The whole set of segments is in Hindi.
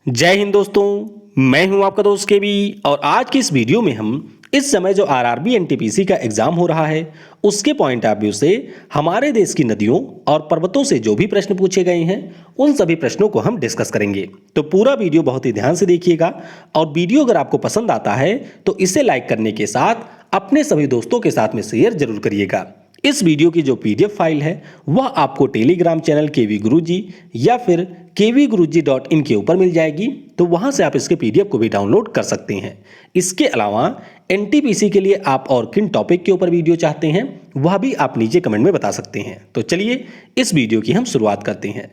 जय हिंद दोस्तों, मैं हूं आपका दोस्त केवी और आज की इस वीडियो में हम इस समय जो आरआरबी एनटीपीसी का एग्जाम हो रहा है उसके पॉइंट ऑफ व्यू से हमारे देश की नदियों और पर्वतों से जो भी प्रश्न पूछे गए हैं उन सभी प्रश्नों को हम डिस्कस करेंगे। तो पूरा वीडियो बहुत ही ध्यान से देखिएगा और वीडियो अगर आपको पसंद आता है तो इसे लाइक करने के साथ अपने सभी दोस्तों के साथ में शेयर जरूर करिएगा। इस वीडियो की जो पीडीएफ फाइल है वह आपको टेलीग्राम चैनल केवी गुरुजी या फिर kvguruji.in के ऊपर मिल जाएगी, तो वहां से आप इसके पीडीएफ को भी डाउनलोड कर सकते हैं। इसके अलावा एनटीपीसी के लिए आप और किन टॉपिक के ऊपर वीडियो चाहते हैं वह भी आप नीचे कमेंट में बता सकते हैं। तो चलिए इस वीडियो की हम शुरुआत करते हैं।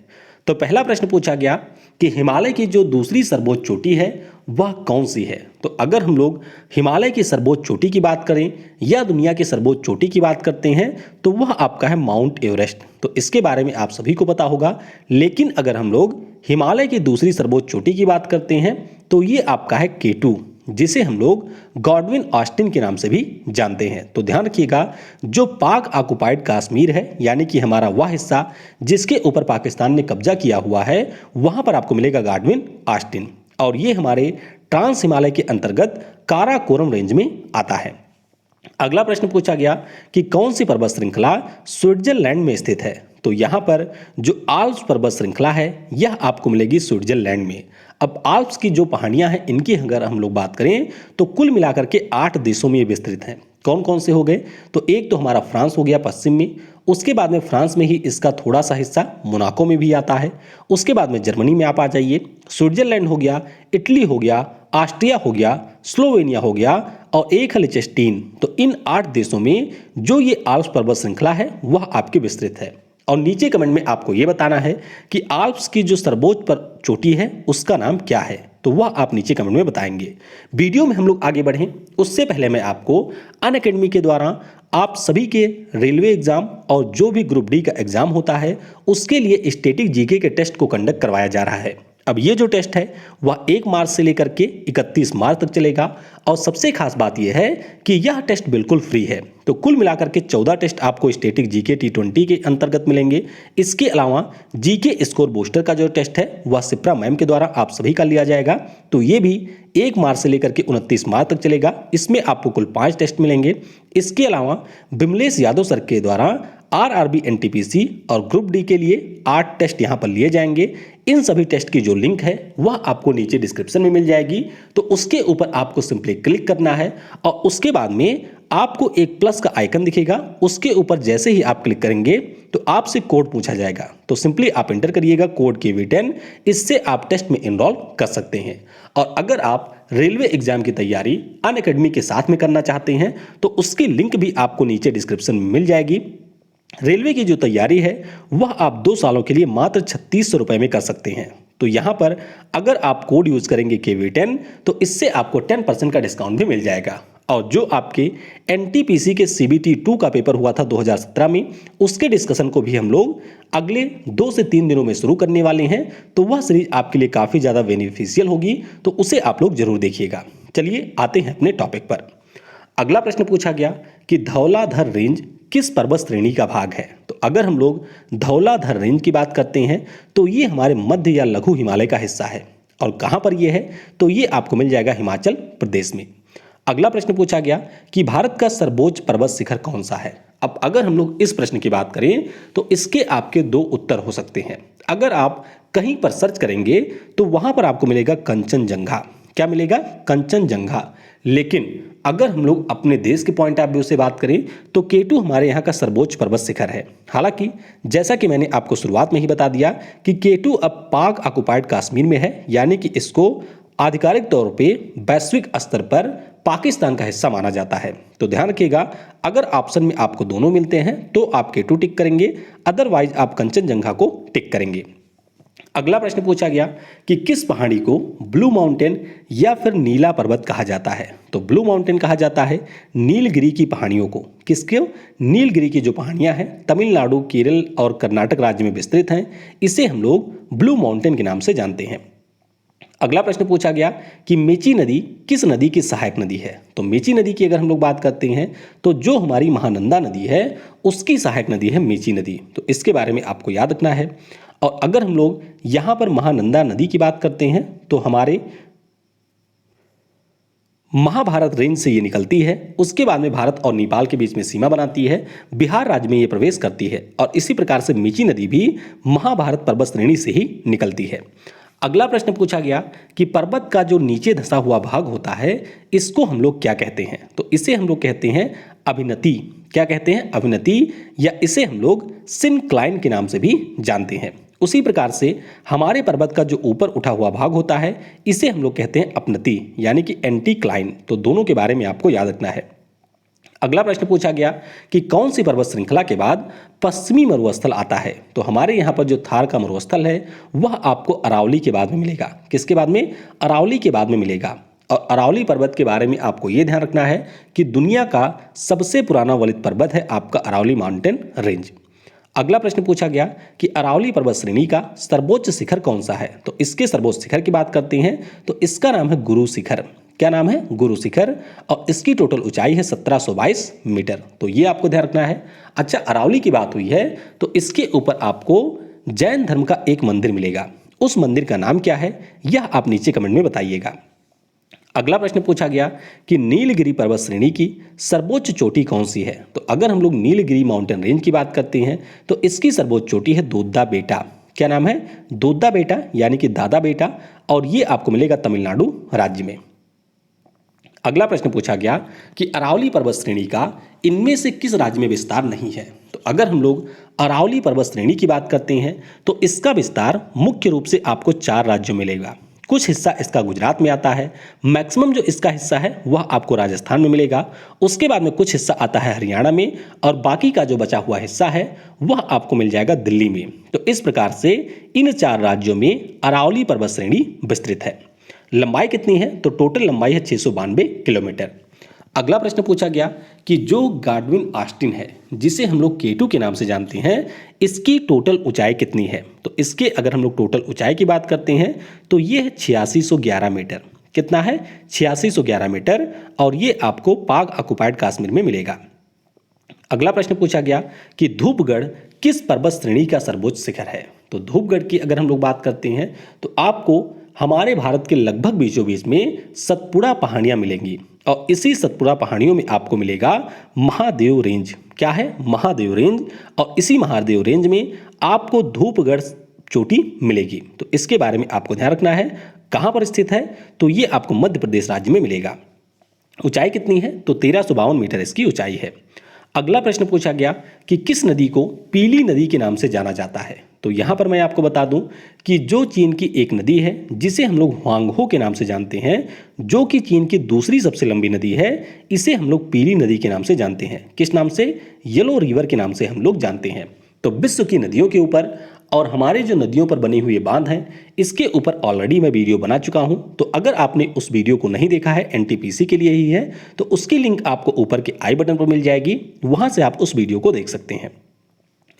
तो पहला प्रश्न पूछा गया कि हिमालय की जो दूसरी सर्वोच्च चोटी है वह कौन सी है। तो अगर हम लोग हिमालय की सर्वोच्च चोटी की बात करें या दुनिया की सर्वोच्च चोटी की बात करते हैं तो वह आपका है माउंट एवरेस्ट। तो इसके बारे में आप सभी को पता होगा, लेकिन अगर हम लोग हिमालय की दूसरी सर्वोच्च चोटी की बात करते हैं तो ये आपका है K2, जिसे हम लोग गॉडविन ऑस्टिन के नाम से भी जानते हैं। तो ध्यान रखिएगा, जो पाक ऑक्युपाइड कश्मीर है यानी कि हमारा वह हिस्सा जिसके ऊपर पाकिस्तान ने कब्जा किया हुआ है वहां पर आपको मिलेगा गॉडविन ऑस्टिन, और ये हमारे ट्रांस हिमालय के अंतर्गत काराकोरम रेंज में आता है। अगला प्रश्न पूछा गया कि कौन सी पर्वत श्रृंखला स्विट्जरलैंड में स्थित है। तो यहाँ पर जो आल्प्स पर्वत श्रृंखला है यह आपको मिलेगी स्विट्जरलैंड में। अब आल्प्स की जो पहाड़ियाँ हैं इनकी अगर हम लोग बात करें तो कुल मिलाकर के 8 देशों में ये विस्तृत हैं। कौन कौन से हो गए? तो एक तो हमारा फ्रांस हो गया पश्चिम में, उसके बाद में फ्रांस में ही इसका थोड़ा सा हिस्सा मोनाको में भी आता है, उसके बाद में जर्मनी में आप आ जाइए, स्विट्जरलैंड हो गया, इटली हो गया, ऑस्ट्रिया हो गया, स्लोवेनिया हो गया और एक है लिechtenstein। तो इन 8 देशों में जो ये आल्प्स पर्वत श्रृंखला है वह आपकी विस्तृत है। और नीचे कमेंट में आपको यह बताना है कि आल्प्स की जो सर्वोच्च पर चोटी है उसका नाम क्या है, तो वह आप नीचे कमेंट में बताएंगे। वीडियो में हम लोग आगे बढ़ें उससे पहले मैं आपको अनअकैडमी के द्वारा आप सभी के रेलवे एग्जाम और जो भी ग्रुप डी का एग्जाम होता है उसके लिए स्टैटिक जीके के टेस्ट को कंडक्ट करवाया जा रहा है। अब ये जो टेस्ट है वह 1 मार्च से लेकर के 31 मार्च तक चलेगा और सबसे खास बात यह है कि यह टेस्ट बिल्कुल फ्री है। तो कुल मिलाकर के 14 टेस्ट आपको स्टैटिक जीके T20 के अंतर्गत मिलेंगे। इसके अलावा जीके स्कोर बूस्टर का जो टेस्ट है वह सिप्रा मैम के द्वारा आप सभी का लिया जाएगा। तो ये भी 1 मार्च से लेकर के 29 मार्च तक चलेगा। इसमें आपको कुल 5 टेस्ट मिलेंगे। इसके अलावा बिमलेश यादव सर के द्वारा आरआरबी एनटीपीसी और ग्रुप डी के लिए 8 टेस्ट यहाँ पर लिए जाएंगे। इन सभी टेस्ट की जो लिंक है वह आपको नीचे डिस्क्रिप्शन में मिल जाएगी, तो उसके ऊपर आपको सिंपली क्लिक करना है और उसके बाद में आपको एक प्लस का आइकन दिखेगा, उसके ऊपर जैसे ही आप क्लिक करेंगे तो आपसे कोड पूछा जाएगा। तो सिंपली आप एंटर करिएगा कोड KV10, इससे आप टेस्ट में इनरोल कर सकते हैं। और अगर आप रेलवे एग्जाम की तैयारी अनअकैडमी के साथ में करना चाहते हैं तो उसकी लिंक भी आपको नीचे डिस्क्रिप्शन में मिल जाएगी। रेलवे की जो तैयारी है वह आप 2 सालों के लिए मात्र 3600 रुपये में कर सकते हैं। तो यहाँ पर अगर आप कोड यूज करेंगे KV10 तो इससे आपको 10% का डिस्काउंट भी मिल जाएगा। और जो आपके एनटीपीसी के CBT 2 का पेपर हुआ था 2017 में उसके डिस्कशन को भी हम लोग अगले 2 से 3 दिनों में शुरू करने वाले हैं, तो वह सीरीज आपके लिए काफ़ी ज़्यादा बेनिफिशियल होगी, तो उसे आप लोग जरूर देखिएगा। चलिए आते हैं अपने टॉपिक पर। अगला प्रश्न पूछा गया कि धौलाधर रेंज किस पर्वत श्रेणी का भाग है। तो अगर हम लोग धौलाधर रेंज की बात करते हैं तो ये हमारे मध्य या लघु हिमालय का हिस्सा है। और कहाँ पर ये है? तो ये आपको मिल जाएगा हिमाचल प्रदेश में। अगला प्रश्न पूछा गया कि भारत का सर्वोच्च पर्वत शिखर कौन सा है। अब अगर हम लोग इस प्रश्न की बात करें तो इसके आपके 2 उत्तर हो सकते हैं। अगर आप कहीं पर सर्च करेंगे तो वहां पर आपको मिलेगा कंचनजंगा। क्या मिलेगा? कंचनजंगा। लेकिन अगर हम लोग अपने देश के पॉइंट ऑफ व्यू से बात करें तो K2 हमारे यहाँ का सर्वोच्च पर्वत शिखर है। हालांकि जैसा कि मैंने आपको शुरुआत में ही बता दिया कि K2 अब पाक ऑक्युपाइड कश्मीर में है, यानी कि इसको आधिकारिक तौर पे वैश्विक स्तर पर पाकिस्तान का हिस्सा माना जाता है। तो ध्यान रखिएगा, अगर ऑप्शन में आपको दोनों मिलते हैं तो आप K2 टिक करेंगे, अदरवाइज आप कंचनजंगा को टिक करेंगे। अगला प्रश्न पूछा गया कि किस पहाड़ी को ब्लू माउंटेन या फिर नीला पर्वत कहा जाता है। तो ब्लू माउंटेन कहा जाता है नीलगिरी की पहाड़ियों को। किसके? नीलगिरी की जो पहाड़ियां हैं तमिलनाडु, केरल और कर्नाटक राज्य में विस्तृत हैं, इसे हम लोग ब्लू माउंटेन के नाम से जानते हैं। अगला प्रश्न पूछा गया कि मेची नदी किस नदी की सहायक नदी है। तो मेची नदी की अगर हम लोग बात करते हैं तो जो हमारी महानंदा नदी है उसकी सहायक नदी है मेची नदी। तो इसके बारे में आपको याद रखना है। और अगर हम लोग यहाँ पर महानंदा नदी की बात करते हैं तो हमारे महाभारत रेंज से ये निकलती है। उसके बाद में भारत और नेपाल के बीच में सीमा बनाती है, बिहार राज्य में ये प्रवेश करती है और इसी प्रकार से मीची नदी भी महाभारत पर्वत श्रेणी से ही निकलती है। अगला प्रश्न पूछा गया कि पर्वत का जो नीचे धंसा हुआ भाग होता है इसको हम लोग क्या कहते हैं? तो इसे हम लोग कहते हैं अभिनति। क्या कहते हैं? अभिनति, या इसे हम लोग सिनक्लाइन के नाम से भी जानते हैं। उसी प्रकार से हमारे पर्वत का जो ऊपर उठा हुआ भाग होता है इसे हम लोग कहते हैं अपनति, यानी कि एंटीक्लाइन। तो दोनों के बारे में आपको याद रखना है। अगला प्रश्न पूछा गया कि कौन सी पर्वत श्रृंखला के बाद पश्चिमी मरुस्थल आता है? तो हमारे यहाँ पर जो थार का मरुस्थल है वह आपको अरावली के बाद में मिलेगा। किसके बाद में? अरावली के बाद में मिलेगा। और अरावली पर्वत के बारे में आपको ये ध्यान रखना है कि दुनिया का सबसे पुराना वलित पर्वत है आपका अरावली माउंटेन रेंज। अगला प्रश्न पूछा गया कि अरावली पर्वत श्रेणी का सर्वोच्च शिखर कौन सा है? तो इसके सर्वोच्च शिखर की बात करते हैं तो इसका नाम है गुरु शिखर। क्या नाम है? गुरु शिखर। और इसकी टोटल ऊंचाई है 1722 मीटर। तो ये आपको ध्यान रखना है। अच्छा, अरावली की बात हुई है तो इसके ऊपर आपको जैन धर्म का एक मंदिर मिलेगा। उस मंदिर का नाम क्या है यह आप नीचे कमेंट में बताइएगा। अगला प्रश्न पूछा गया कि नीलगिरी पर्वत श्रेणी की सर्वोच्च चोटी कौन सी है? तो अगर हम लोग नीलगिरी माउंटेन रेंज की बात करते हैं तो इसकी सर्वोच्च चोटी है दोद्दा बेटा। क्या नाम है? दोद्दा बेटा, यानी कि दादा बेटा। और ये आपको मिलेगा तमिलनाडु राज्य में। अगला प्रश्न पूछा गया कि अरावली पर्वत श्रेणी का इनमें से किस राज्य में विस्तार नहीं है? तो अगर हम लोग अरावली पर्वत श्रेणी की बात करते हैं तो इसका विस्तार मुख्य रूप से आपको 4 राज्यों में मिलेगा। कुछ हिस्सा इसका गुजरात में आता है, मैक्सिमम जो इसका हिस्सा है वह आपको राजस्थान में मिलेगा। उसके बाद में कुछ हिस्सा आता है हरियाणा में और बाकी का जो बचा हुआ हिस्सा है वह आपको मिल जाएगा दिल्ली में। तो इस प्रकार से इन 4 राज्यों में अरावली पर्वत श्रेणी विस्तृत है। लंबाई कितनी है? तो टोटल लंबाई है 692 किलोमीटर। अगला प्रश्न पूछा गया कि जो गाडविन ऑस्टिन है जिसे हम लोग K2 के नाम से जानते हैं इसकी टोटल ऊंचाई कितनी है? तो इसके अगर हम लोग टोटल ऊंचाई की बात करते हैं तो ये है 8611 मीटर। कितना है? 8611 मीटर। और ये आपको पाक ऑक्युपाइड कश्मीर में मिलेगा। अगला प्रश्न पूछा गया कि धूपगढ़ किस पर्वत श्रेणी का सर्वोच्च शिखर है? तो धूपगढ़ की अगर हम लोग बात करते हैं तो आपको हमारे भारत के लगभग बीचों बीच में सतपुड़ा पहाड़ियां मिलेंगी और इसी सतपुड़ा पहाड़ियों में आपको मिलेगा महादेव रेंज। क्या है? महादेव रेंज। और इसी महादेव रेंज में आपको धूपगढ़ चोटी मिलेगी। तो इसके बारे में आपको ध्यान रखना है। कहाँ पर स्थित है? तो ये आपको मध्य प्रदेश राज्य में मिलेगा। ऊंचाई कितनी है? तो 1352 मीटर इसकी ऊंचाई है। अगला प्रश्न पूछा गया कि किस नदी को पीली नदी के नाम से जाना जाता है? तो यहाँ पर मैं आपको बता दूं कि जो चीन की एक नदी है जिसे हम लोग ह्वांगहो के नाम से जानते हैं, जो कि चीन की दूसरी सबसे लंबी नदी है, इसे हम लोग पीली नदी के नाम से जानते हैं। किस नाम से? येलो रिवर के नाम से हम लोग जानते हैं। तो विश्व की नदियों के ऊपर और हमारे जो नदियों पर बने हुए बांध हैं इसके ऊपर ऑलरेडी मैं वीडियो बना चुका हूं। तो अगर आपने उस वीडियो को नहीं देखा है, एनटीपीसी के लिए ही है, तो उसकी लिंक आपको ऊपर के आई बटन पर मिल जाएगी, वहां से आप उस वीडियो को देख सकते हैं।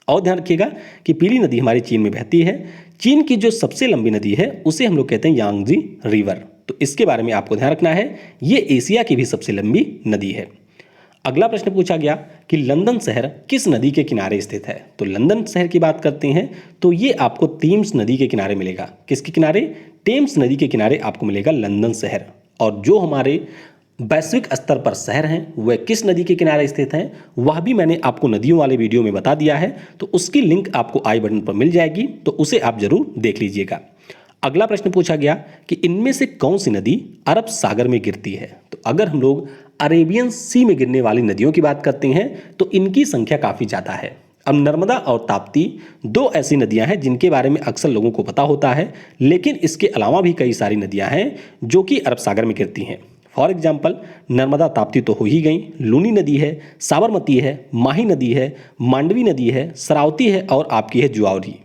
और ध्यान रखिएगा कि पीली नदी हमारी चीन में बहती है। चीन की जो सबसे लंबी नदी है उसे हम लोग कहते हैं यांगजी रिवर। तो इसके बारे में आपको ध्यान रखना है। ये एशिया की भी सबसे लंबी नदी है। अगला प्रश्न पूछा गया कि लंदन शहर किस नदी के किनारे स्थित है? तो लंदन शहर की बात करते हैं तो ये आपको टेम्स नदी के किनारे मिलेगा। किसके किनारे? टेम्स नदी के किनारे आपको मिलेगा लंदन शहर। और जो हमारे वैश्विक स्तर पर शहर हैं वह किस नदी के किनारे स्थित हैं वह भी मैंने आपको नदियों वाले वीडियो में बता दिया है। तो उसकी लिंक आपको आई बटन पर मिल जाएगी, तो उसे आप जरूर देख लीजिएगा। अगला प्रश्न पूछा गया कि इनमें से कौन सी नदी अरब सागर में गिरती है? तो अगर हम लोग अरेबियन सी में गिरने वाली नदियों की बात करते हैं तो इनकी संख्या काफ़ी ज़्यादा है। अब नर्मदा और ताप्ती 2 ऐसी नदियां हैं जिनके बारे में अक्सर लोगों को पता होता है, लेकिन इसके अलावा भी कई सारी नदियां हैं जो कि अरब सागर में गिरती हैं। फॉर एग्जाम्पल नर्मदा ताप्ती तो हो ही गई, लूनी नदी है, साबरमती है, माही नदी है, मांडवी नदी है, सरावती है और आपकी है जुआवरी।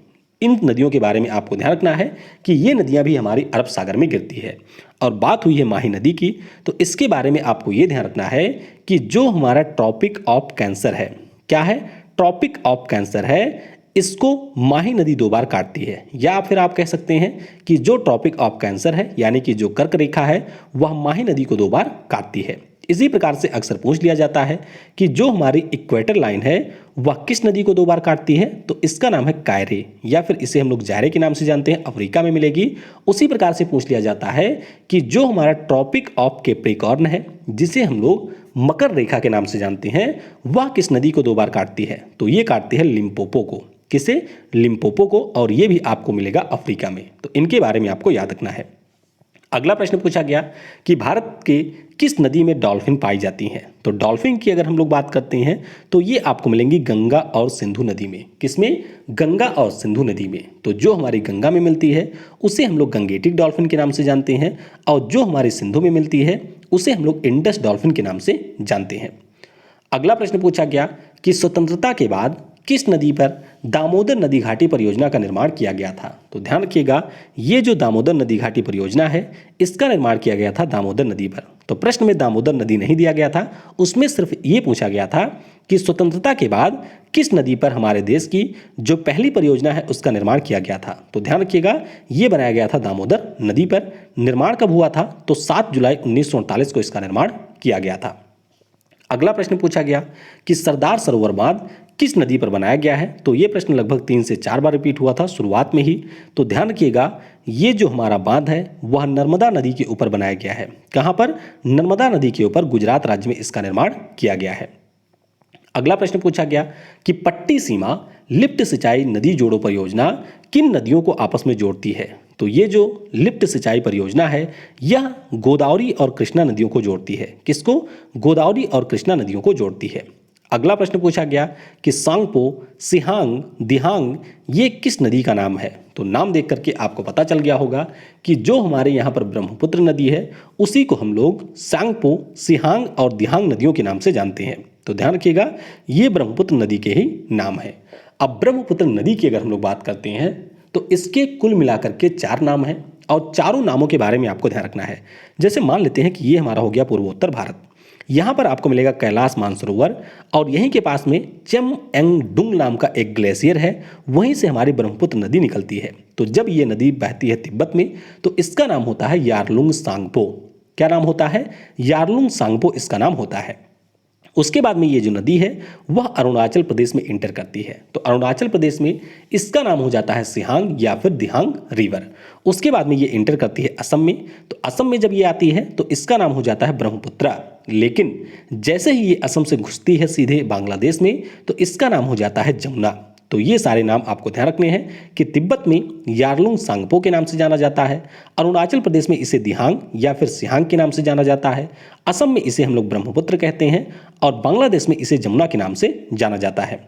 इन नदियों के बारे में आपको ध्यान रखना है कि ये नदियां भी हमारी अरब सागर में गिरती है। और बात हुई है माही नदी की, तो इसके बारे में आपको ये ध्यान रखना है कि जो हमारा ट्रॉपिक ऑफ कैंसर है, क्या है? ट्रॉपिक ऑफ कैंसर है, इसको माही नदी 2 बार काटती है। या फिर आप कह सकते हैं कि जो ट्रॉपिक ऑफ कैंसर है यानी कि जो कर्क रेखा है वह माही नदी को 2 बार काटती है। इसी प्रकार से अक्सर पूछ लिया जाता है कि जो हमारी इक्वेटर लाइन है वह किस नदी को 2 बार काटती है, तो इसका नाम है कायरे, या फिर इसे हम लोग जायरे के नाम से जानते हैं, अफ्रीका में मिलेगी। उसी प्रकार से पूछ लिया जाता है कि जो हमारा ट्रॉपिक ऑफ कैप्रिकॉर्न है, जिसे हम लोग मकर रेखा के नाम से जानते हैं, वह किस नदी को 2 बार काटती है, तो ये काटती है लिम्पोपो को। किसे? लिम्पोपो को, और ये भी आपको मिलेगा अफ्रीका में। तो इनके बारे में आपको याद रखना है। अगला प्रश्न पूछा गया कि भारत के किस नदी में डॉल्फिन पाई जाती हैं, तो डॉल्फिन की अगर हम लोग बात करते हैं तो ये आपको मिलेंगी गंगा और सिंधु नदी में। किसमें? गंगा और सिंधु नदी में। तो जो हमारी गंगा में मिलती है उसे हम लोग गंगेटिक डॉल्फिन के नाम से जानते हैं, और जो हमारी सिंधु में मिलती है उसे हम लोग इंडस डॉल्फिन के नाम से जानते हैं। अगला प्रश्न पूछा गया कि स्वतंत्रता के बाद किस नदी पर दामोदर नदी घाटी परियोजना का निर्माण किया गया था, तो ध्यान रखिएगा ये जो दामोदर नदी घाटी परियोजना है इसका निर्माण किया गया था दामोदर नदी पर। तो प्रश्न में दामोदर नदी नहीं दिया गया था, उसमें सिर्फ ये पूछा गया था कि स्वतंत्रता के बाद किस नदी पर हमारे देश की जो पहली परियोजना है उसका निर्माण किया गया था। तो ध्यान रखिएगा ये बनाया गया था दामोदर नदी पर। निर्माण कब हुआ था, तो 7 जुलाई 1948 को इसका निर्माण किया गया था। अगला प्रश्न पूछा गया कि सरदार सरोवर बांध किस नदी पर बनाया गया है, तो ये प्रश्न लगभग 3 से 4 बार रिपीट हुआ था शुरुआत में ही। तो ध्यान रखिएगा ये जो हमारा बांध है वह नर्मदा नदी के ऊपर बनाया गया है। कहाँ पर? नर्मदा नदी के ऊपर, गुजरात राज्य में इसका निर्माण किया गया है। अगला प्रश्न पूछा गया कि पट्टी सीमा लिफ्ट सिंचाई नदी जोड़ो परियोजना किन नदियों को आपस में जोड़ती है, तो ये जो लिफ्ट सिंचाई परियोजना है यह गोदावरी और कृष्णा नदियों को जोड़ती है। किसको? गोदावरी और कृष्णा नदियों को जोड़ती है। अगला प्रश्न पूछा गया कि सांगपो, सिहांग, दिहांग ये किस नदी का नाम है, तो नाम देख करके आपको पता चल गया होगा कि जो हमारे यहाँ पर ब्रह्मपुत्र नदी है उसी को हम लोग सांगपो, सिहांग और दिहांग नदियों के नाम से जानते हैं। तो ध्यान रखिएगा ये ब्रह्मपुत्र नदी के ही नाम है। अब ब्रह्मपुत्र नदी की अगर हम लोग बात करते हैं तो इसके कुल मिलाकर के 4 नाम हैं, और चारों नामों के बारे में आपको ध्यान रखना है। जैसे मान लेते हैं कि ये हमारा हो गया पूर्वोत्तर भारत, यहाँ पर आपको मिलेगा कैलाश मानसरोवर, और यहीं के पास में चेमएंगडुंग नाम का एक ग्लेशियर है, वहीं से हमारी ब्रह्मपुत्र नदी निकलती है। तो जब ये नदी बहती है तिब्बत में तो इसका नाम होता है यारलुंग सांगपो। क्या नाम होता है? यारलुंग सांगपो इसका नाम होता है। उसके बाद में ये जो नदी है वह अरुणाचल प्रदेश में इंटर करती है, तो अरुणाचल प्रदेश में इसका नाम हो जाता है सिहांग या फिर दिहांग रिवर। उसके बाद में ये इंटर करती है असम में, तो असम में जब ये आती है तो इसका नाम हो जाता है ब्रह्मपुत्रा। लेकिन जैसे ही ये असम से घुसती है सीधे बांग्लादेश में तो इसका नाम हो जाता है जमुना। तो ये सारे नाम आपको ध्यान रखने हैं कि तिब्बत में यारलुंग सांगपो के नाम से जाना जाता है, अरुणाचल प्रदेश में इसे दिहांग या फिर सिहांग के नाम से जाना जाता है, असम में इसे हम लोग ब्रह्मपुत्र कहते हैं, और बांग्लादेश में इसे जमुना के नाम से जाना जाता है।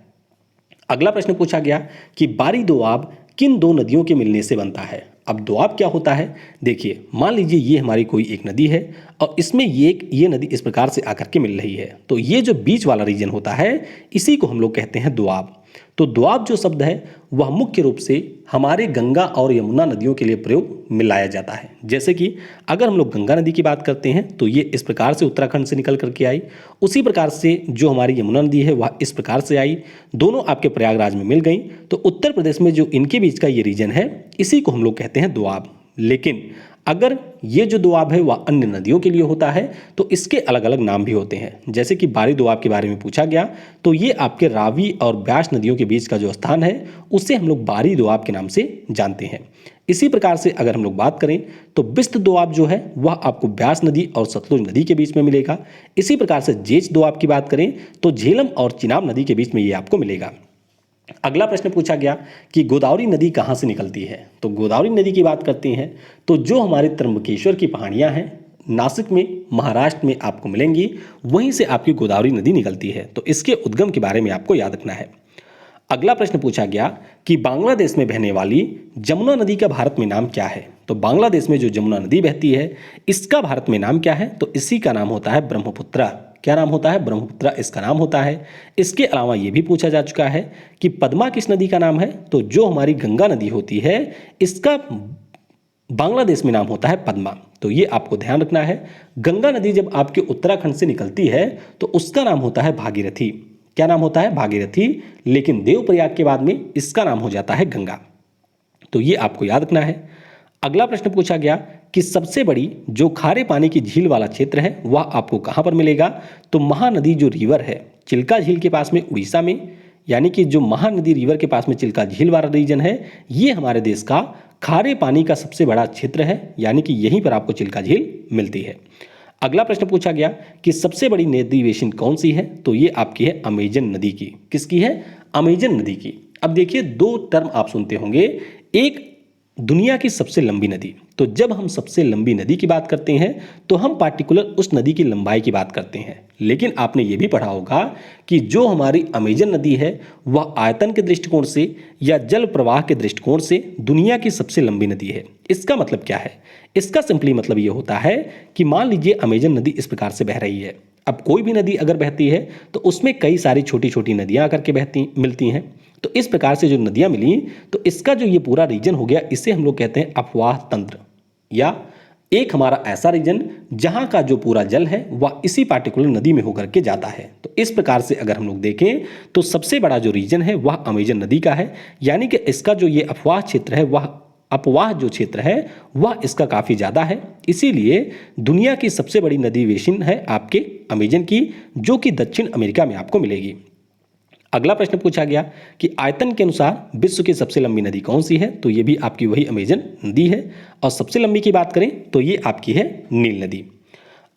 अगला प्रश्न पूछा गया कि बारी दोआब किन 2 नदियों के मिलने से बनता है। अब दोआब क्या होता है? देखिए मान लीजिए ये हमारी कोई एक नदी है और इसमें ये नदी इस प्रकार से आकर के मिल रही है, तो ये जो बीच वाला रीजन होता है इसी को हम लोग कहते हैं दोआब। तो दोआब जो शब्द है वह मुख्य रूप से हमारे गंगा और यमुना नदियों के लिए प्रयोग में लाया जाता है। जैसे कि अगर हम लोग गंगा नदी की बात करते हैं तो ये इस प्रकार से उत्तराखंड से निकल करके आई, उसी प्रकार से जो हमारी यमुना नदी है वह इस प्रकार से आई, दोनों आपके प्रयागराज में मिल गई। तो उत्तर प्रदेश में जो इनके बीच का ये रीजन है इसी को हम लोग कहते हैं दोआब। लेकिन अगर ये जो दोआब है वह अन्य नदियों के लिए होता है तो इसके अलग अलग नाम भी होते हैं। जैसे कि बारी दोआब के बारे में पूछा गया तो ये आपके रावी और ब्यास नदियों के बीच का जो स्थान है उसे हम लोग बारी दोआब के नाम से जानते हैं। इसी प्रकार से अगर हम लोग बात करें तो बिस्त दोआब जो है वह आपको ब्यास नदी और सतलुज नदी के बीच में मिलेगा। इसी प्रकार से जेच दोआब की बात करें तो झेलम और चिनाब नदी के बीच में ये आपको मिलेगा। अगला प्रश्न पूछा गया कि गोदावरी नदी कहाँ से निकलती है। तो गोदावरी नदी की बात करते हैं तो जो हमारे त्र्यंबकेश्वर की पहाड़ियाँ हैं नासिक में, महाराष्ट्र में आपको मिलेंगी, वहीं से आपकी गोदावरी नदी निकलती है। तो इसके उद्गम के बारे में आपको याद रखना है। अगला प्रश्न पूछा गया कि बांग्लादेश में बहने वाली जमुना नदी का भारत में नाम क्या है। तो बांग्लादेश में जो जमुना नदी बहती है इसका भारत में नाम क्या है, तो इसी का नाम होता है ब्रह्मपुत्रा। क्या नाम होता है? ब्रह्मपुत्रा इसका नाम होता है। इसके अलावा ये भी पूछा जा चुका है कि पद्मा किस नदी का नाम है। तो जो हमारी गंगा नदी होती है इसका बांग्लादेश में नाम होता है पद्मा। तो ये आपको ध्यान रखना है। गंगा नदी जब आपके उत्तराखंड से निकलती है तो उसका नाम होता है भागीरथी। क्या नाम होता है? भागीरथी। लेकिन देवप्रयाग के बाद में इसका नाम हो जाता है गंगा। तो ये आपको याद रखना है। अगला प्रश्न पूछा गया कि सबसे बड़ी जो खारे पानी की झील वाला क्षेत्र है वह आपको कहाँ पर मिलेगा, तो महानदी जो रिवर है चिल्का झील के पास में उड़ीसा में, यानी कि जो महानदी रिवर के पास में चिल्का झील वाला रीजन है ये हमारे देश का खारे पानी का सबसे बड़ा क्षेत्र है, यानी कि यहीं पर आपको चिल्का झील मिलती है। अगला प्रश्न पूछा गया कि सबसे बड़ी नदी बेसिन कौन सी है, तो ये आपकी है अमेजन नदी की। किसकी है? अमेजन नदी की। अब देखिए दो टर्म आप सुनते होंगे, एक दुनिया की सबसे लंबी नदी। तो जब हम सबसे लंबी नदी की बात करते हैं तो हम पार्टिकुलर उस नदी की लंबाई की बात करते हैं, लेकिन आपने ये भी पढ़ा होगा कि जो हमारी अमेजन नदी है वह आयतन के दृष्टिकोण से या जल प्रवाह के दृष्टिकोण से दुनिया की सबसे लंबी नदी है। इसका मतलब क्या है? इसका सिंपली मतलब ये होता है कि मान लीजिए अमेजन नदी इस प्रकार से बह रही है। अब कोई भी नदी अगर बहती है तो उसमें कई सारी छोटी छोटी नदियां आकर के बहती मिलती हैं। तो इस प्रकार से जो नदियां मिली तो इसका जो ये पूरा रीजन हो गया इसे हम लोग कहते हैं अपवाह तंत्र, या एक हमारा ऐसा रीजन जहां का जो पूरा जल है वह इसी पार्टिकुलर नदी में होकर के जाता है। तो इस प्रकार से अगर हम लोग देखें तो सबसे बड़ा जो रीजन है वह अमेजन नदी का है, यानी कि इसका जो ये अपवाह क्षेत्र है वह अपवाह जो क्षेत्र है वह इसका काफ़ी ज़्यादा है। इसीलिए दुनिया की सबसे बड़ी नदी बेसिन है आपके अमेजन की, जो कि दक्षिण अमेरिका में आपको मिलेगी। अगला प्रश्न पूछा गया कि आयतन के अनुसार विश्व की सबसे लंबी नदी कौन सी है, तो ये भी आपकी वही अमेजन नदी है। और सबसे लंबी की बात करें तो ये आपकी है नील नदी।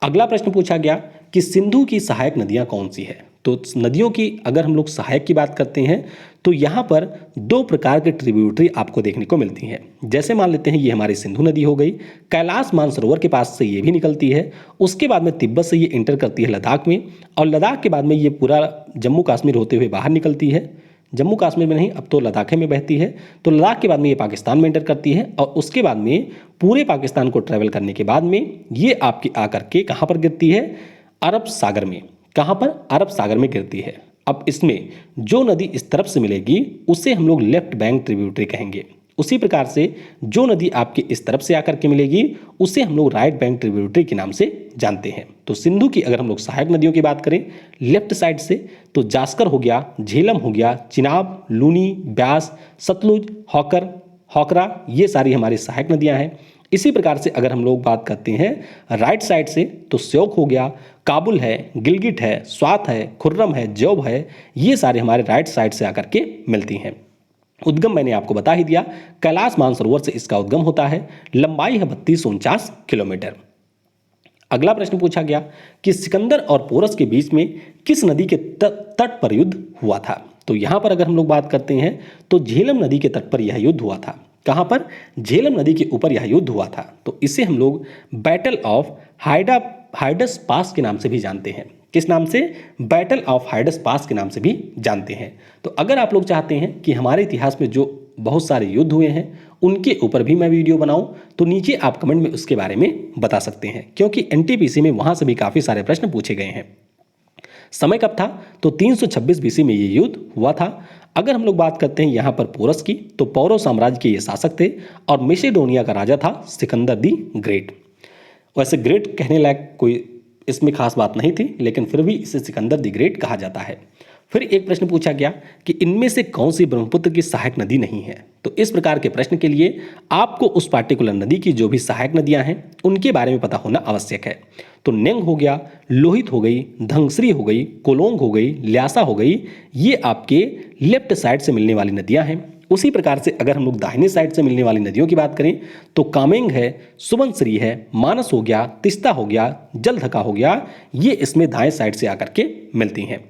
अगला प्रश्न पूछा गया कि सिंधु की सहायक नदियां कौन सी है। तो नदियों की अगर हम लोग सहायक की बात करते हैं तो यहाँ पर दो प्रकार के ट्रिब्यूटरी आपको देखने को मिलती हैं। जैसे मान लेते हैं ये हमारी सिंधु नदी हो गई, कैलाश मानसरोवर के पास से ये भी निकलती है, उसके बाद में तिब्बत से ये इंटर करती है लद्दाख में, और लद्दाख के बाद में ये पूरा जम्मू कश्मीर होते हुए बाहर निकलती है। जम्मू कश्मीर में नहीं, अब तो लद्दाख में बहती है। तो लद्दाख के बाद में ये पाकिस्तान में इंटर करती है और उसके बाद में पूरे पाकिस्तान को ट्रैवल करने के बाद में ये आपकी आकर के कहाँ पर गिरती है? अरब सागर में। कहाँ पर? अरब सागर में गिरती है। अब इसमें जो नदी इस तरफ से मिलेगी उसे हम लोग लेफ्ट बैंक ट्रिब्यूटरी कहेंगे। उसी प्रकार से जो नदी आपके इस तरफ से आकर के मिलेगी उसे हम लोग राइट बैंक ट्रिब्यूटरी के नाम से जानते हैं। तो सिंधु की अगर हम लोग सहायक नदियों की बात करें लेफ्ट साइड से तो जास्कर हो गया, झेलम हो गया, चिनाब, लूनी, ब्यास, सतलुज, हौकरा, ये सारी हमारी सहायक नदियां हैं। इसी प्रकार से अगर हम लोग बात करते हैं राइट साइड से तो श्योक हो गया, काबुल है, गिलगिट है, स्वात है, खुर्रम है, जौब है, ये सारे हमारे राइट साइड से आकर के मिलती हैं। उद्गम मैंने आपको बता ही दिया, कैलाश मानसरोवर से इसका उद्गम होता है। लंबाई है 3249 किलोमीटर। अगला प्रश्न पूछा गया कि सिकंदर और पोरस के बीच में किस नदी के तट पर युद्ध हुआ था। तो यहाँ पर अगर हम लोग बात करते हैं तो झेलम नदी के तट पर यह युद्ध हुआ था। कहाँ पर? झेलम नदी के ऊपर यह युद्ध हुआ था। तो इसे हम लोग बैटल ऑफ हाइडस पास के नाम से भी जानते हैं। किस नाम से? बैटल ऑफ हाइडस पास के नाम से भी जानते हैं। तो अगर आप लोग चाहते हैं कि हमारे इतिहास में जो बहुत सारे युद्ध हुए हैं उनके ऊपर भी मैं वीडियो बनाऊं तो नीचे आप कमेंट में उसके बारे में बता सकते हैं, क्योंकि एनटीपीसी में वहां से भी काफ़ी सारे प्रश्न पूछे गए हैं। समय कब था? तो 326 बीसी में ये युद्ध हुआ था। अगर हम लोग बात करते हैं यहाँ पर पोरस की तो पौरव साम्राज्य के ये शासक थे और मैसेडोनिया का राजा था सिकंदर दी ग्रेट। वैसे ग्रेट कहने लायक कोई इसमें खास बात नहीं थी, लेकिन फिर भी इसे सिकंदर दी ग्रेट कहा जाता है। फिर एक प्रश्न पूछा गया कि इनमें से कौन सी ब्रह्मपुत्र की सहायक नदी नहीं है। तो इस प्रकार के प्रश्न के लिए आपको उस पार्टिकुलर नदी की जो भी सहायक नदियां हैं उनके बारे में पता होना आवश्यक है। तो नेंग हो गया, लोहित हो गई, धंगश्री हो गई, कोलोंग हो गई, ल्यासा हो गई, ये आपके लेफ्ट साइड से मिलने वाली नदियां हैं। उसी प्रकार से अगर हम लोग दाहिने साइड से मिलने वाली नदियों की बात करें तो कामेंग है, सुबनश्री है, मानस हो गया, तिस्ता हो गया, जलधका हो गया, ये इसमें दाएं साइड से आकर के मिलती हैं।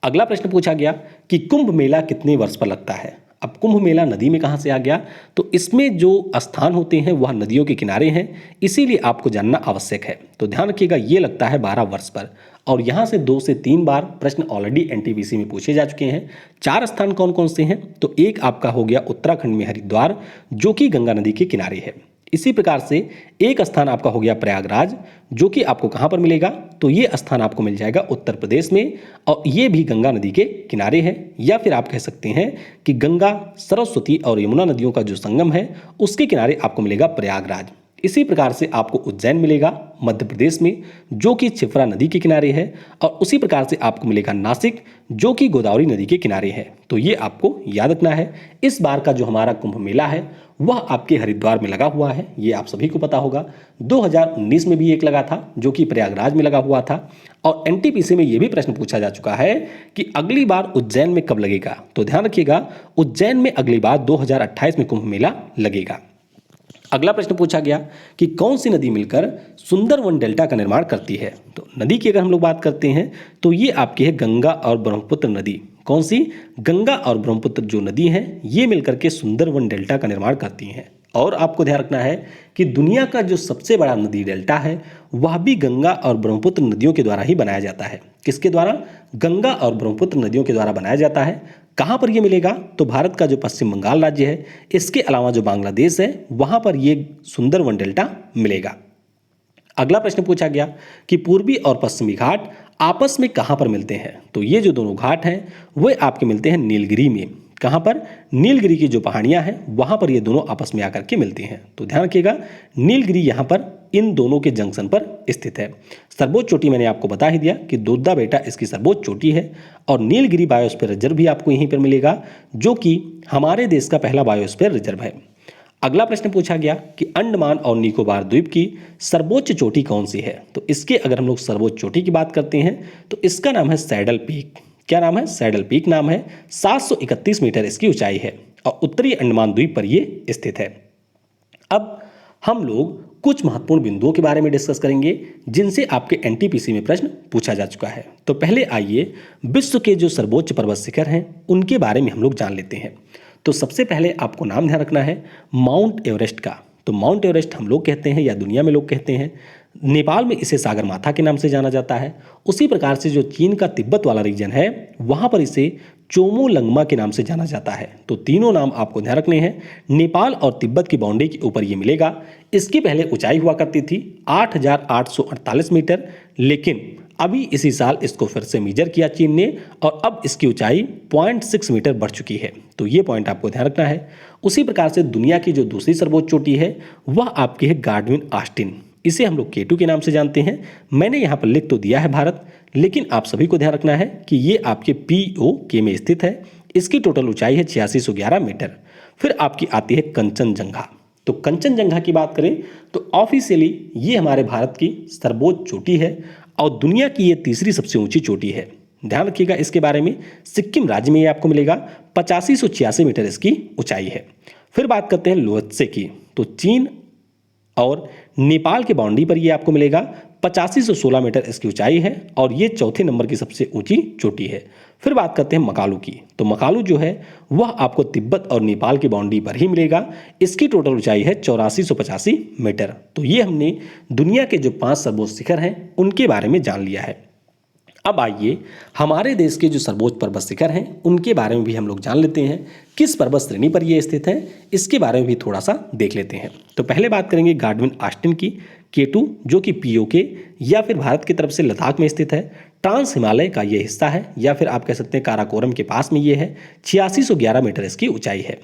अगला प्रश्न पूछा गया कि कुंभ मेला कितने वर्ष पर लगता है। अब कुंभ मेला नदी में कहाँ से आ गया? तो इसमें जो स्थान होते हैं वह नदियों के किनारे हैं, इसीलिए आपको जानना आवश्यक है। तो ध्यान रखिएगा ये लगता है 12 वर्ष पर, और यहाँ से 2 से 3 बार प्रश्न ऑलरेडी एनटीपीसी में पूछे जा चुके हैं। 4 स्थान कौन कौन से हैं? तो एक आपका हो गया उत्तराखंड में हरिद्वार, जो कि गंगा नदी के किनारे है। इसी प्रकार से एक स्थान आपका हो गया प्रयागराज, जो कि आपको कहाँ पर मिलेगा? तो ये स्थान आपको मिल जाएगा उत्तर प्रदेश में, और ये भी गंगा नदी के किनारे है। या फिर आप कह सकते हैं कि गंगा, सरस्वती और यमुना नदियों का जो संगम है उसके किनारे आपको मिलेगा प्रयागराज। इसी प्रकार से आपको उज्जैन मिलेगा मध्य प्रदेश में, जो कि क्षिप्रा नदी के किनारे है, और उसी प्रकार से आपको मिलेगा नासिक, जो कि गोदावरी नदी के किनारे है। तो ये आपको याद रखना है। इस बार का जो हमारा कुंभ मेला है वह आपके हरिद्वार में लगा हुआ है, ये आप सभी को पता होगा। 2019 में भी एक लगा था जो कि प्रयागराज में लगा हुआ था। और एनटीपीसी में ये भी प्रश्न पूछा जा चुका है कि अगली बार उज्जैन में कब लगेगा। तो ध्यान रखिएगा, उज्जैन में अगली बार 2028 में कुंभ मेला लगेगा। अगला प्रश्न पूछा गया कि कौन सी नदी मिलकर सुंदरवन डेल्टा का निर्माण करती है। तो नदी की अगर हम लोग बात करते हैं तो ये आपकी है गंगा और ब्रह्मपुत्र नदी। कौन सी? गंगा और ब्रह्मपुत्र जो नदी हैं ये मिलकर के सुंदरवन डेल्टा का निर्माण करती हैं। और आपको ध्यान रखना है कि दुनिया का जो सबसे बड़ा नदी डेल्टा है वह भी गंगा और ब्रह्मपुत्र नदियों के द्वारा ही बनाया जाता है। किसके द्वारा? गंगा और ब्रह्मपुत्र नदियों के द्वारा बनाया जाता है। कहाँ पर ये मिलेगा? तो भारत का जो पश्चिम बंगाल राज्य है, इसके अलावा जो बांग्लादेश है वहाँ पर ये सुंदरवन डेल्टा मिलेगा। अगला प्रश्न पूछा गया कि पूर्वी और पश्चिमी घाट आपस में कहाँ पर मिलते हैं। तो ये जो दोनों घाट हैं वे आपके मिलते हैं नीलगिरी में। कहाँ पर? नीलगिरी की जो पहाड़ियाँ हैं वहाँ पर ये दोनों आपस में आकर के मिलती हैं। तो ध्यान रखिएगा, नीलगिरी यहाँ पर इन दोनों के जंक्शन पर स्थित है। सर्वोच्च चोटी मैंने आपको बता ही दिया कि दोद्दा बेटा इसकी सर्वोच्च चोटी है। और नीलगिरी बायोस्फीयर रिजर्व भी आपको यहीं पर मिलेगा, जो कि हमारे देश का पहला बायोस्फीयर रिजर्व है। अगला प्रश्न पूछा गया कि अंडमान और निकोबार द्वीप की सर्वोच्च चोटी कौन सी है। तो इसके अगर हम लोग सर्वोच्च चोटी की बात करते हैं तो इसका नाम है सैडल पीक। क्या नाम है? सैडल पीक नाम है। 731 मीटर इसकी ऊंचाई है और उत्तरी अंडमान द्वीप पर ये स्थित है। अब हम लोग कुछ महत्वपूर्ण बिंदुओं के बारे में डिस्कस करेंगे जिनसे आपके एनटीपीसी में प्रश्न पूछा जा चुका है। तो पहले आइए विश्व के जो सर्वोच्च पर्वत शिखर हैं उनके बारे में हम लोग जान लेते हैं। तो सबसे पहले आपको नाम ध्यान रखना है माउंट एवरेस्ट का। तो माउंट एवरेस्ट हम लोग कहते हैं या दुनिया में लोग कहते हैं। नेपाल में इसे सागर माथा के नाम से जाना जाता है। उसी प्रकार से जो चीन का तिब्बत वाला रीजन है वहाँ पर इसे चोमोलंगमा के नाम से जाना जाता है। तो तीनों नाम आपको ध्यान रखने हैं। नेपाल और तिब्बत की बाउंड्री के ऊपर ये मिलेगा। इसकी पहले ऊंचाई हुआ करती थी 8,848 मीटर, लेकिन अभी इसी साल इसको फिर से मेजर किया चीन ने और अब इसकी ऊंचाई 0.6 मीटर बढ़ चुकी है। तो ये पॉइंट आपको ध्यान रखना है। उसी प्रकार से दुनिया की जो दूसरी सर्वोच्च चोटी है वह आपकी है गार्डविन ऑस्टिन। इसे हम लोग K2 के नाम से जानते हैं। मैंने यहाँ पर लिख तो दिया है भारत, लेकिन आप सभी को ध्यान रखना है कि ये आपके POK में स्थित है। इसकी टोटल ऊंचाई है 8611 मीटर। फिर आपकी आती है कंचनजंगा। तो कंचनजंगा की बात करें तो ऑफिशियली ये हमारे भारत की सर्वोच्च चोटी है और दुनिया की ये तीसरी सबसे ऊंची चोटी है। ध्यान रखिएगा इसके बारे में। सिक्किम राज्य में ये आपको मिलेगा। 8586 मीटर इसकी ऊंचाई है। फिर बात करते हैं लोत्से की। तो चीन और नेपाल के बाउंड्री पर ये आपको मिलेगा। 8516 मीटर इसकी ऊंचाई है और ये चौथे नंबर की सबसे ऊंची चोटी है। फिर बात करते हैं मकालू की। तो मकालू जो है वह आपको तिब्बत और नेपाल की बाउंड्री पर ही मिलेगा। इसकी टोटल ऊंचाई है 8485 मीटर। तो ये हमने दुनिया के जो 5 सर्वोच्च शिखर हैं उनके बारे में जान लिया है। अब आइए हमारे देश के जो सर्वोच्च पर्वत शिखर हैं उनके बारे में भी हम लोग जान लेते हैं। किस पर्वत श्रेणी पर ये स्थित है इसके बारे में भी थोड़ा सा देख लेते हैं। तो पहले बात करेंगे गार्डविन ऑस्टिन की, K2 जो कि POK या फिर भारत की तरफ से लद्दाख में स्थित है। ट्रांस हिमालय का ये हिस्सा है या फिर आप कह सकते हैं काराकोरम के पास में ये है। 8611 मीटर इसकी ऊंचाई है।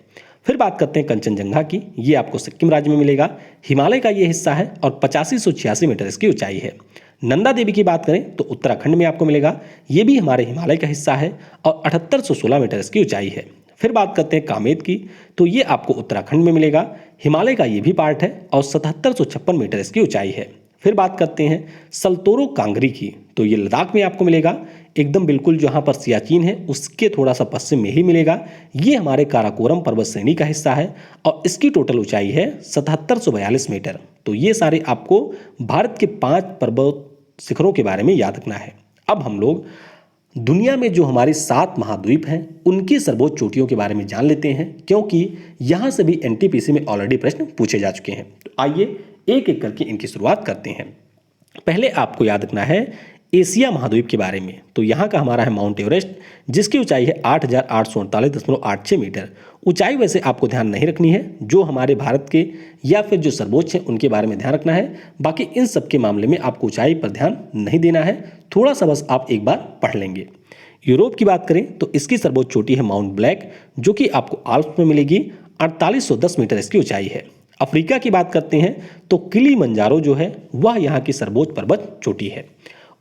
फिर बात करते हैं कंचनजंगा की। ये आपको सिक्किम राज्य में मिलेगा। हिमालय का ये हिस्सा है और 8586 मीटर इसकी ऊंचाई है। नंदा देवी की बात करें तो उत्तराखंड में आपको मिलेगा। ये भी हमारे हिमालय का हिस्सा है और 7816 मीटर इसकी ऊंचाई है। फिर बात करते हैं कामेत की। तो ये आपको उत्तराखंड में मिलेगा। हिमालय का ये भी पार्ट है और 7756 मीटर इसकी ऊंचाई है। फिर बात करते हैं सल्तोरो कांगरी की। तो ये लद्दाख में आपको मिलेगा, एकदम बिल्कुल जहाँ पर सियाचिन है उसके थोड़ा सा पश्चिम में ही मिलेगा। ये हमारे काराकोरम पर्वत श्रेणी का हिस्सा है और इसकी टोटल ऊंचाई है 7742 मीटर। तो ये सारे आपको भारत के 5 पर्वत शिखरों के बारे में याद रखना है। अब हम लोग दुनिया में जो हमारे 7 महाद्वीप हैं उनकी सर्वोच्च चोटियों के बारे में जान लेते हैं, क्योंकि यहाँ से भी एनटीपीसी में ऑलरेडी प्रश्न पूछे जा चुके हैं। तो आइए एक एक करके इनकी शुरुआत करते हैं। पहले आपको याद रखना है एशिया महाद्वीप के बारे में। तो यहाँ का हमारा है माउंट एवरेस्ट, जिसकी ऊंचाई है 8848.86 मीटर। ऊंचाई वैसे आपको ध्यान नहीं रखनी है, जो हमारे भारत के या फिर जो सर्वोच्च हैं उनके बारे में ध्यान रखना है। बाकी इन सब के मामले में आपको ऊंचाई पर ध्यान नहीं देना है, थोड़ा सा बस आप एक बार पढ़ लेंगे। यूरोप की बात करें तो इसकी सर्वोच्च चोटी है माउंट ब्लैक, जो कि आपको आल्प्स में मिलेगी। 4810 मीटर इसकी ऊंचाई है। अफ्रीका की बात करते हैं तो किलिमंजारो जो है वह यहाँ की सर्वोच्च पर्वत चोटी है।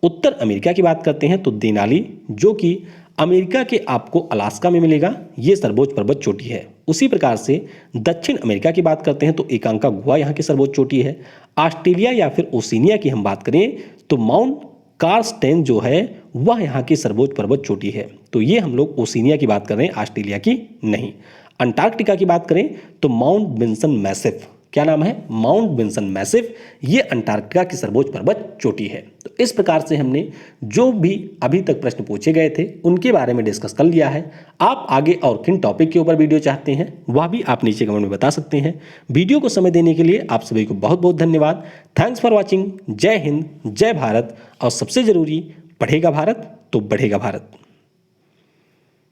उत्तर अमेरिका की बात करते हैं तो देनाली जो कि अमेरिका के आपको अलास्का में मिलेगा, ये सर्वोच्च पर्वत चोटी है। उसी प्रकार से दक्षिण अमेरिका की बात करते हैं तो एकांका गुहा यहाँ की सर्वोच्च चोटी है। ऑस्ट्रेलिया या फिर ओशिनिया की हम बात करें तो माउंट कार्लसटेन जो है वह यहाँ की सर्वोच्च पर्वत चोटी है। तो ये हम लोग ओशिनिया की बात कर रहे हैं, ऑस्ट्रेलिया की नहीं। अंटार्कटिका की बात करें तो माउंट विल्सन मैसिव, क्या नाम है, माउंट विल्सन मैसिव, ये अंटार्कटिका की सर्वोच्च पर्वत चोटी है। तो इस प्रकार से हमने जो भी अभी तक प्रश्न पूछे गए थे उनके बारे में डिस्कस कर लिया है। आप आगे और किन टॉपिक के ऊपर वीडियो चाहते हैं वह भी आप नीचे कमेंट में बता सकते हैं। वीडियो को समय देने के लिए आप सभी को बहुत बहुत धन्यवाद। Thanks for watching. जय हिंद, जय भारत, और सबसे जरूरी, पढ़ेगा भारत तो बढ़ेगा भारत।